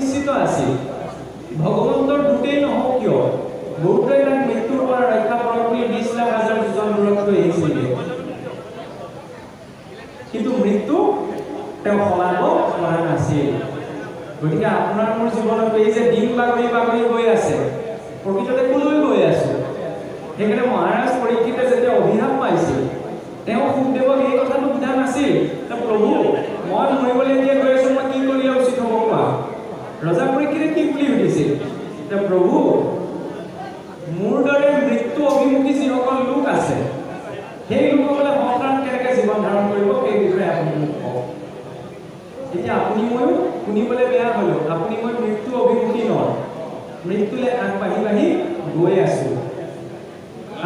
নিশ্চিত আছিল ভগৱন্তৰ দুটেই নহওক কিয় বহুতে তাক মৃত্যুৰ পৰা ৰক্ষা কৰক বুলি 20 লাখ হাজাৰ জন লোকক লৈ আহিছিল কিন্তু মৃত্যু তেওঁ সলাব পৰা নাছিল গতিকে আপোনাৰ মোৰ জীৱনত এই যে দিন বাগৰি বাগৰি গৈ আছে প্ৰকৃততে কলৈ গৈ আছে সেইকাৰণে মহাৰাজ পৰীক্ষিতে যেতিয়া অভিশাপ পাইছিল তেওঁ সুখদেৱক এই কথাটো বুজা নাছিল প্ৰভু মই মৰিবলৈ এতিয়া গৈ আছো মই কি কৰিলে উচিত হ'ব কোৱা ৰজা পৰীক্ষিতে কি বুলি সুধিছিল প্ৰভু মোৰ দৰে মৃত্যু অভিমুখী যিসকল লোক আছে সেই লোকসকলে সংসাৰত কেনেকৈ জীৱন ধাৰণ কৰিব সেই বিষয়ে আপুনি মোক কওক এতিয়া আপুনি ময়ো শুনিবলৈ বেয়া হ'লেও আপুনি মই মৃত্যু অভিমুখী নহয় মৃত্যুলৈ আগবাঢ়ি বাঢ়ি গৈ আছো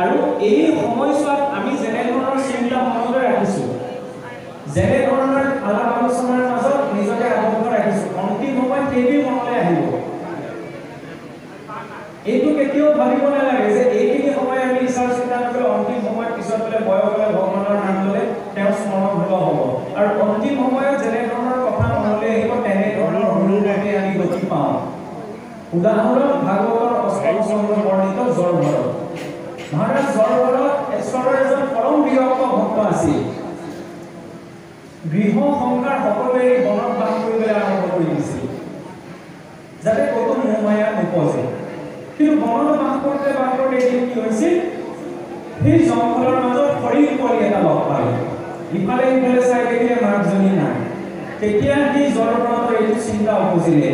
আৰু এই সময়ছোৱাত আমি যেনে ধৰণৰ চিন্তা মনলৈ ৰাখিছো যেনে ধৰণৰ আলাপ আলোচনাৰ মাজত নিজকে আবদ্ধ ৰাখিছো অন্তিম সময়ত সেইবোৰ মনলৈ আহিব এইটো কেতিয়াও ভাবিব নালাগে যে এইখিনি সময় আমি ঈশ্বৰ চিন্তা কৰিলে অন্তিম সময়ত পিছত বোলে বয়স হ'লে ভগৱানৰ নাম ল'লে তেওঁ স্মৰণ হ'ব আৰু অন্তিম সময়ত যেনে ধৰণৰ কথা মনলৈ আহিব তেনে ধৰণৰ অনুভূতি আমি গতি পাওঁ উদাহৰণ ভাগৱতৰ অষ্টম স্কন্ধত বৰ্ণিত জৰভৰত মহাৰাজ জৰভৰত ঈশ্বৰৰ এজন পৰম বিৰক্ত ভক্ত আছিল গৃহ সংসাৰ সকলোৱে বনত বাস কৰিবলৈ আৰম্ভ কৰি দিছিল যাতে ক'তো মোহমায়া নপজে কিন্তু বনত বাস কৰোঁতে এদিন কি হৈছিল সেই জংঘলৰ মাজত হৰিণ পোৱালি এটা লগ পালে ইফালে ইফালে চাই দেখিলে মাকজনী নাই তেতিয়া সেই জৰভৰতৰ এইটো চিন্তা উপজিলে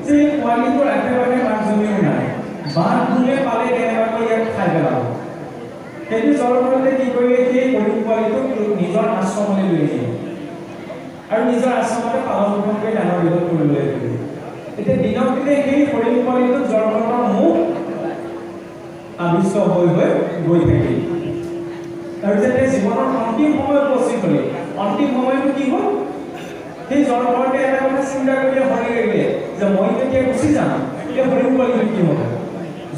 যে পোৱালিটোৰ একেবাৰে মাকজনীও নাই বাঘ ভুলে পালে কেনেবাকৈ ইয়াক খাই পেলাব সেইটো জৰভৰতে কি কৰিলে সেই হৰিণ পোৱালিটোক নিজৰ আশ্ৰমলৈ লৈ আহিলে আৰু নিজৰ আশ্ৰমতে পালন পোষণ কৰি ডাঙৰ দীঘল কৰিবলৈ ধৰিলে এতিয়া দিনক দিনে সেই হৰিণ পোৱালিটোক জৰভৰতৰ মুখ আবিষ্ট হৈ গৈ থাকিল আৰু যেতিয়া জীৱনৰ অন্তিম সময় উপস্থিত হ'লে অন্তিম সময়টো কি হ'ল সেই জৰভৰতে এটা কথা চিন্তা কৰিলে হৰি লাগিলে যে মই যেতিয়া গুচি যাম তেতিয়া হৰিণ পোৱালিটো কি হ'ব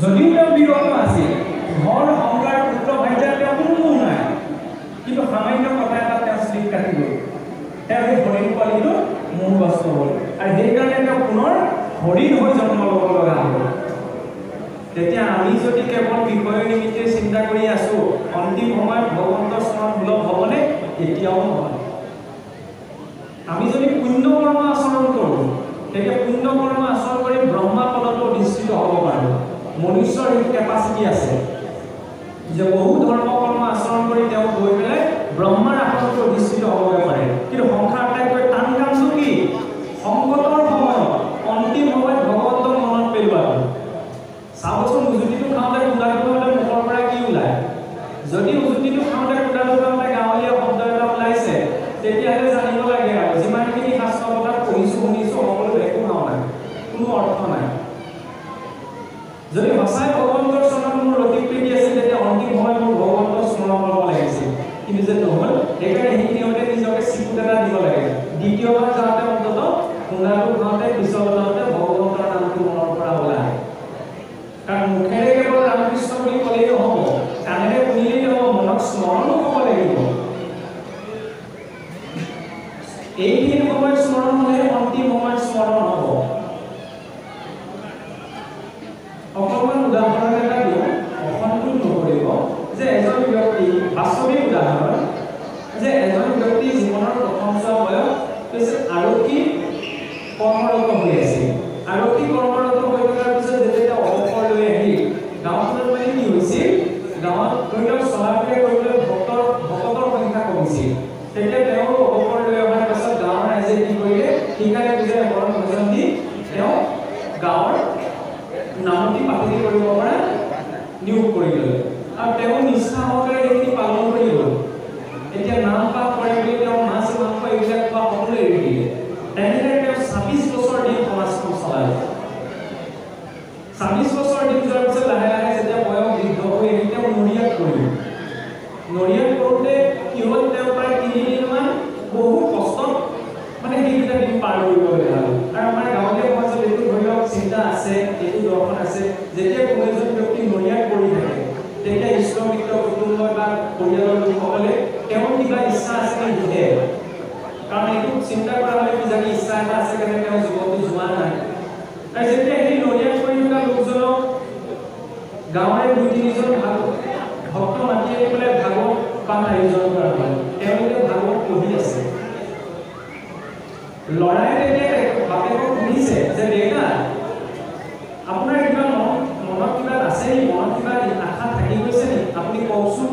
যদিও তেওঁ বিৰক্ত আছিল ঘৰ সংসাৰ পুত্ৰ ভাইজাৰ তেওঁ কোনো নাই কিন্তু সামান্য কথা এটা তেওঁ শ্লিপ কাটি গ'ল তেওঁ সেই হৰিণ পোৱালিটো মোহগ্ৰস্ত হ'ল আৰু সেইকাৰণে তেওঁ পুনৰ হৰিণ হৈ জন্ম ল'ব লগা হ'ল তেতিয়া আমি যদি কেৱল বিষয়ৰ নিমিত্তে চিন্তা কৰি আছো অন্তিম সময়ত ভগৱন্তৰ স্মৰণ সুলভ হ'বনে কেতিয়াও নহয় আমি যদি পুণ্য কৰ্ম আচৰণ কৰোঁ তেতিয়া পুণ্য কৰ্ম আচৰণ কৰি ব্ৰহ্মা পদত অধিষ্ঠিত হ'ব পাৰোঁ মনুষ্যৰ এই কেপাচিটি আছে যে বহু ধৰ্ম কৰ্ম আচৰণ কৰি তেওঁ গৈ পেলাই ব্ৰহ্মাৰ আসনত অধিষ্ঠিত হ'বগৈ পাৰে কিন্তু সংসাৰ আটাইতকৈ টান কামটো কি সংকটৰ সময়ত অন্তিম সময়ত ভগৱন্তক মনত পেলোৱাটো চাবচোন উজুতিটো খাওঁতে কুটাটো হ'লে মুখৰ পৰা কি ওলায় যদি উজুতিটো খাওঁতে কুটাটো খাওঁতে গাঁৱলীয়া শব্দ এটা ওলাইছে তেতিয়াহ'লে জানিব লাগে আৰু যিমানখিনি শাস্ত্ৰ কথা পঢ়িছোঁ শুনিছোঁ সকলো একো নহয় কোনো অৰ্থ নাই যদি সঁচাই ভগৱন্তৰ চৰণত মোৰ অতি প্ৰীতি আছিল তেতিয়া অন্তিম সময়ত মোৰ ভগৱন্তৰ স্মৰণ কৰিব লাগিছিল কিন্তু যে নহ'ল সেইকাৰণে সেইখিনি সময়তে নিজকে চিকুট এটা দিব লাগে দ্বিতীয়বাৰ যাওঁতে অন্তত কুটাটো খাওঁতে পিছৰ যাওঁতে ভগৱন্তৰ নামটো মনৰ পৰা ওলায় কাৰণ মুখেৰে কেৱল ৰামকৃষ্ণ বুলি ক'লেই নহ'ব কাণেৰে শুনিলেই নহ'ব মনত স্মৰণো হ'ব লাগিব এইখিনি সময়ত স্মৰণ হ'লে অন্তিম সময়ত স্মৰণ হ'ব অকণমান উদাহৰণ এটা দিওঁ অসন্তোষ নকৰিব যে এজন ব্যক্তি বাস্তৱিক উদাহৰণ যে এজন ব্যক্তি জীৱনৰ প্ৰথম যোৱা বয়স হৈছে আৰক্ষী কৰ্মৰত হৈ আছিল আৰক্ষী কৰ্মৰত হৈ থকাৰ পিছত যেতিয়া অৱসৰ লৈ আহি গাঁওখনত মানে কি হৈছিল গাঁৱত ধৰি লওক চলা ফুৰা কৰিবলৈ ভকতৰ সংখ্যা কমিছিল তেতিয়া তেওঁ অৱসৰ লৈ অহাৰ পাছত গাঁৱৰ ৰাইজে কি কৰিলে ঠিকাৰে বুজাই এখন ভোজন দি তেওঁ গাঁৱৰ নামতি পাতি কৰিব পৰা নিয়োগ কৰি ল'লে আৰু তেওঁ নিষ্ঠা সহকাৰে এইখিনি পালন কৰি গ'ল এতিয়া নাম পাঠ কৰে বুলি তেওঁ মাছ মাংস এইবিলাক খোৱা সকলো এৰি দিলে তেনেদৰে তেওঁ 26 বছৰ দিন সমাজখন চলালে 26 বছৰ দিন যোৱাৰ পিছত লাহে লাহে যেতিয়া বয়স বৃদ্ধ হৈ আহিল তেওঁ নৰিয়াত কৰিলে নৰিয়াত কৰোঁতে কি হ'ল তেওঁ প্ৰায় 3 দিনমান বহু কষ্টত মানে সেইকেইটা দিন পাৰ কৰিবলগীয়া হ'ল আৰু আমাৰ গাঁৱলীয়া সমাজত এইটো ধৰি লওক চিন্তা আছে এইটো দৰ্শন আছে যেতিয়া কোনো এজন ব্যক্তি নৰিয়াত কৰি থাকে তেতিয়া ঈশ্বৰ মিত্ৰ কুটুম্ব বা পৰিয়ালৰ লোকসকলে তেওঁৰ কিবা ইচ্ছা আছে নেকি সোধে কাৰণ এইটো চিন্তা কৰা হ'লে কিজানি ইচ্ছা এটা আছে কাৰণে তেওঁ জীৱনটো যোৱা নাই আৰু যেতিয়া এই নৰিয়াত পৰি থকা লোকজনক গাঁৱৰে 2-3জন ভক্ত মাতি আনি পেলাই ভাগৱত পাঠ আয়োজন কৰা হয়। তেওঁলোকে ভাগৱত পঢ়ি আছে। লৰাই তেতিয়া বাপেকক শুনিছে যে দেউতা আপোনাৰ কিবা মনত কিবা আছে নি, মনত কিবা আশা থাকি গৈছে নি, আপুনি কওকচোন,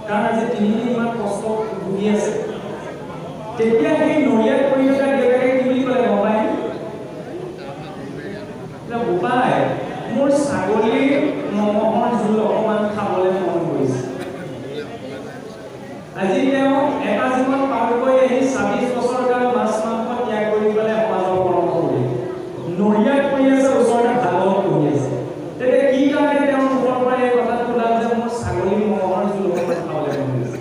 কাৰণ আজি 3 দিন ইমান কষ্ট ভুগি আছে। তেতিয়া সেই নৰিয়াত পৰি থকা দেউতাকে কি বুলি ক'লে গম পায়? বোপাই মোৰ ছাগলীৰ মঙহৰ জোল অকণমান খাবলৈ মন কৰিছে। আজি তেওঁ এটা জীৱন পাৰ কৰি আহি 26 বছৰ কাল মাছ মাংস ত্যাগ কৰি পেলাই সমাজৰ কৰ্ম কৰি নৰিয়াত পৰি আছে, ওচৰতে ভাগৱত পঢ়ি আছে। তেতিয়া কি কাৰণে তেওঁ মুখৰ পৰা এই কথাটো ওলাল যে মোৰ ছাগলীৰ মঙহৰ জোল অকণমান খাবলৈ মন কৰিছে?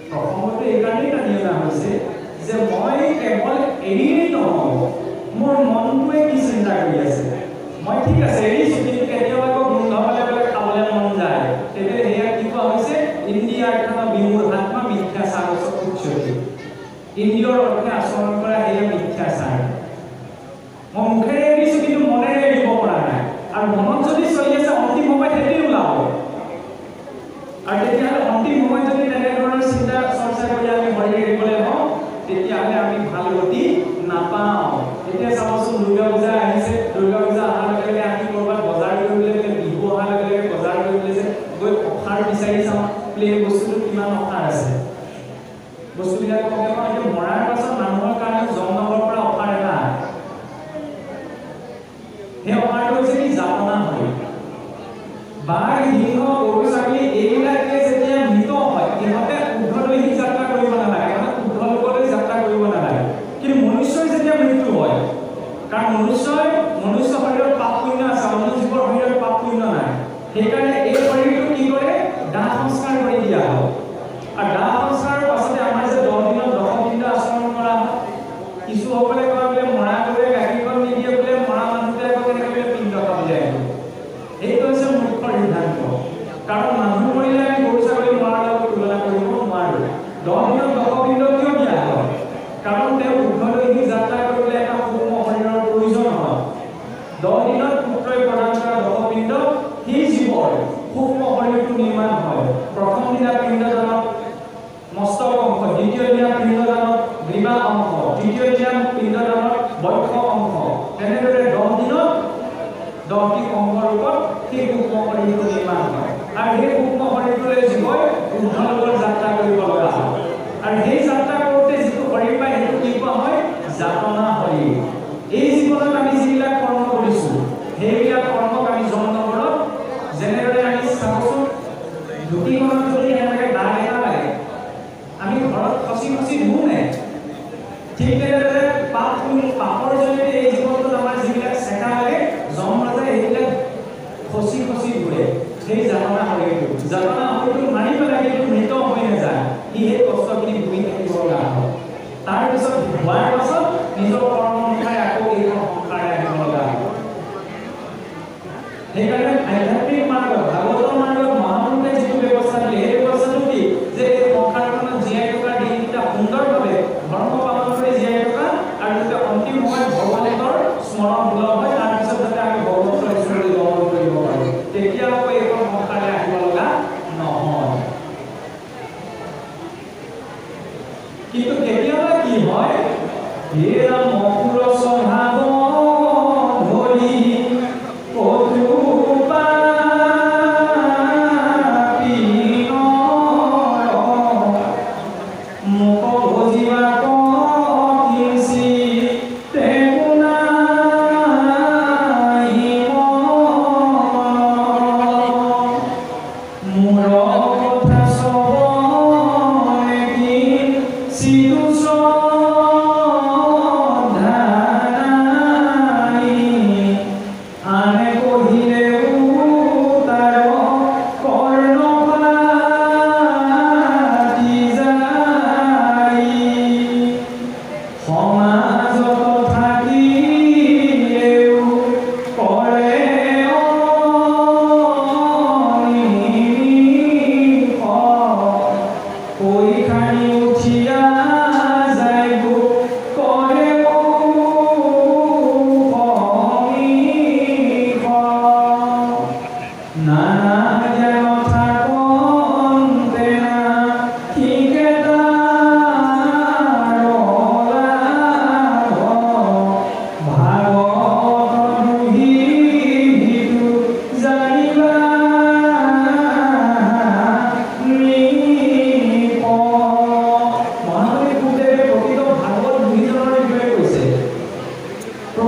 প্ৰথমতে এইকাৰণেই টানি অনা হৈছে যে মই কেৱল এৰিয়েই নহ'ব, মোৰ মনটোৱে কি চিন্তা কৰি আছে। মই ঠিক আছে এৰিছোঁ, কিন্তু কেতিয়াবা আকৌ গোন্ধ পালে বোলে খাবলৈ মন যায়। তেতিয়া সেয়া কি কোৱা হৈছে? ইন্দ্ৰিয়াৰ্থ বিমূঢ়াত্মা মিথ্যাচাৰ উচ্যতে। ইন্দ্ৰিয়ৰ অৰ্থে আচৰণ কৰা সেয়া মিথ্যাচাৰ। মই মুখেৰে এৰিছোঁ, কিন্তু মনেৰে এৰিব পৰা নাই। আৰু মনত যদি চলি আছে অন্তিম সময়ত সেইটোৱেই ওলাব। আৰু তেতিয়াহ'লে অন্তিম সময়ত যদি তেনেধৰণৰ চিন্তা চৰ্চা কৰি আমি হৰি এৰিবলৈ হওঁ, তেতিয়াহ'লে আমি ভাল গতি নাপাওঁ। এতিয়া চাবচোন দুৰ্গা পূজা আহিছে, দুৰ্গা পূজা অহাৰ লগে লগে আমি ক'ৰবাত বজাৰ কৰিবলৈ গ'লে, বিহু অহাৰ লগে লগে বজাৰ কৰিবলৈ গৈ অফাৰ বিচাৰি চাওঁ, এই বস্তুটো কিমান অফাৰ আছে। বস্তুবিলাক কমকৈ পাওঁ। এতিয়া মৰাৰ পাছত মানুহৰ কাৰণে জমনগৰৰ পৰা অফাৰ এটা আহে। সেই অফাৰটো হৈছে কি? যাতনা হয়। বাঘ, সিংহ, গৰু, ছাগলী এইবিলাকে যেতিয়া মৃত হয়, সিহঁতে ঊৰ্ধ্বদৈহিক যাত্ৰা কৰিব নালাগে, মানে ঊৰ্ধ্ব লোকলৈ যাত্ৰা কৰিব নালাগে। কিন্তু মনুষ্যৰ যেতিয়া মৃত্যু হয়, কাৰণ মনুষ্য শৰীৰত পাপ পুণ্য আছে, অন্য জীৱৰ শৰীৰত পাপ পুণ্য নাই। সেইকাৰণে এই শৰীৰটো কি কৰে? দাহ সংস্কাৰ কৰি দিয়া হয়। আৰু দাহ সংস্কাৰৰ পাছতে আমাৰ যে 10 দিনত 10 পিণ্ড আচৰণ কৰা হয়। কিছুসকলে কয় বোলে মৰা গৰুৱে গাখীৰকণ নিদিয়ে, বোলে মৰা মানুহটোৱে আকৌ কেনেকৈ পিণ্ড খাবলৈ আহিব। এইটো হৈছে মুখ্য সিদ্ধান্ত। কাৰণ মানুহ মৰিলে আমি গৰু ছাগলী মৰাৰ লগত তুলনা কৰিব নোৱাৰোঁ। 10 দিনত 10 পিণ্ড কিয় দিয়া হয়? কাৰণ তেওঁ ঊৰ্ধ্বদৈহিক যাত্ৰা কৰিবলৈ এটা সূক্ষ্ম শৰীৰৰ প্ৰয়োজন হয়। 10 দিনত পুত্ৰই প্ৰদান কৰা 10 পিণ্ড সেই জীৱৰ সূক্ষ্ম শৰীৰটো নিৰ্মাণ হয়। প্ৰথম দিনা পিণ্ডদানত মস্তক অংশ, দ্বিতীয় দিনা পিণ্ডদানত গ্ৰীবা অংশ, তৃতীয় দিনা পিণ্ডদানত বক্ষ অংশ। তেনেদৰে 10 দিনত 10টি অংগৰ ৰূপত সেই সূক্ষ্ম শৰীৰটো নিৰ্মাণ হয়। আৰু সেই সূক্ষ্ম শৰীৰটোলৈ জীৱই ঊৰ্ধ্বলোকৰ যাত্ৰা কৰিব লগা হয়। আৰু সেই যাত্ৰা কৰোঁতে যিটো শৰীৰ পায় সেইটো কি কোৱা হয়? যাতনা শৰীৰ। এই জীৱনত আমি যিবিলাক কৰ্ম কৰিছোঁ, সেইবিলাক কৰ্মক আমি জমনগৰত যেনেদৰে আমি চাবচোন, ধুতিখনত যদি এনেকৈ দাগ এটা লাগে, আমি ঘৰত খচি খচি ধুওঁনে? ঠিক তেনেদৰে পাপৰ জৰিয়তে এই জীৱনটোত আমাৰ যিবিলাক চেকা লাগে, জমৰাজে এইবিলাক খচি খচি ধুৱে। সেই যাতনা শৰীৰটো মাৰি পেলাই কিন্তু মৃত হৈ নাযায়। সি সেই কষ্টখিনি ভুগি থাকিব লগা হয়। তাৰপিছত হোৱাৰ পাছত নিজৰ কৰ্ম অনুসাৰে আকৌ এইখন সংসাৰে আহিব লগা হয়। সেইকাৰণে আধ্যাত্মিক মাৰ্গত, ভাগৱতৰ মাৰ্গত মহাপুৰুষে যিটো ব্যৱস্থা দিলে, সেই ব্যৱস্থাটো কি? যে এই সংসাৰখনত জীয়াই থকা দিনকেইটা সুন্দৰভাৱে ধৰ্ম পালন কৰি জীয়াই থকা, আৰু যাতে অন্তিম সময়ত ভগৱন্তৰ স্মৰণ সুলভ হয়, তাৰপিছত যাতে আমি ভগৱন্তৰ ওচৰলৈ গমন কৰিব পাৰোঁ। তেতিয়া আকৌ এইখন সংসাৰে আহিব লগা নহয়। কিন্তু কেতিয়াবা কি হয়? হেৰা মকুৰ স্বভাৱ ধৰি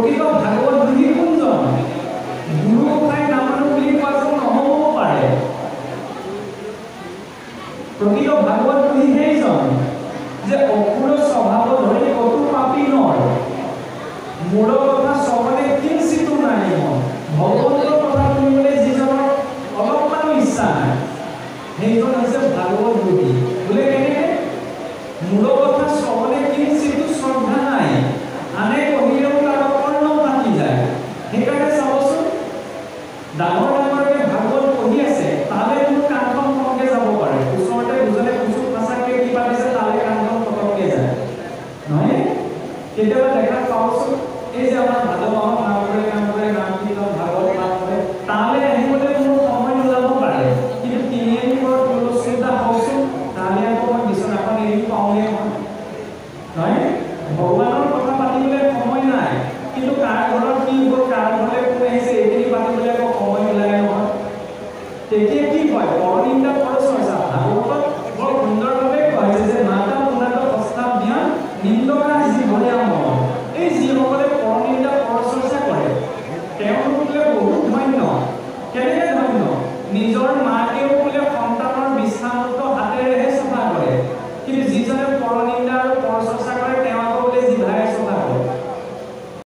প্ৰকৃত ভাগৱত বুদ্ধি কোনজন গুৰু গোসাঁই নামানো বুলি কোৱাজন নহ'বও পাৰে প্ৰকৃত ভাগৱত বুদ্ধি সেইজন যে অকুল স্বভাৱ ধৰি কতো পাপী নৰ মোৰ কথা সবলে কিঞ্চিতো নাই ভগৱন্তৰ কথা শুনিবলৈ যিজনৰ অলপমানো ইচ্ছা নাই সেইজন হৈছে ভাগৱত বুদ্ধি বোলে কেনেকৈ মোৰ কথা সবলে কিঞ্চিতো শ্ৰদ্ধা নাই আনে কহিলেও তাৰ কৰ্ণ ফাটি যায় সেইকাৰণে চাবচোন ডাঙৰ ডাঙৰকে ভাগৱত পঢ়ি আছে তালে মোৰ কাণখন কমকে যাব পাৰে ওচৰতে বুজলে কুচুক ফাঁচাকে কি পাতিছে তালে কাণখন কমকে যায় নহয় কেতিয়াবা দেখা পাওঁচোন এই যে আমাৰ ভাদ মাহত নামঘৰে কাম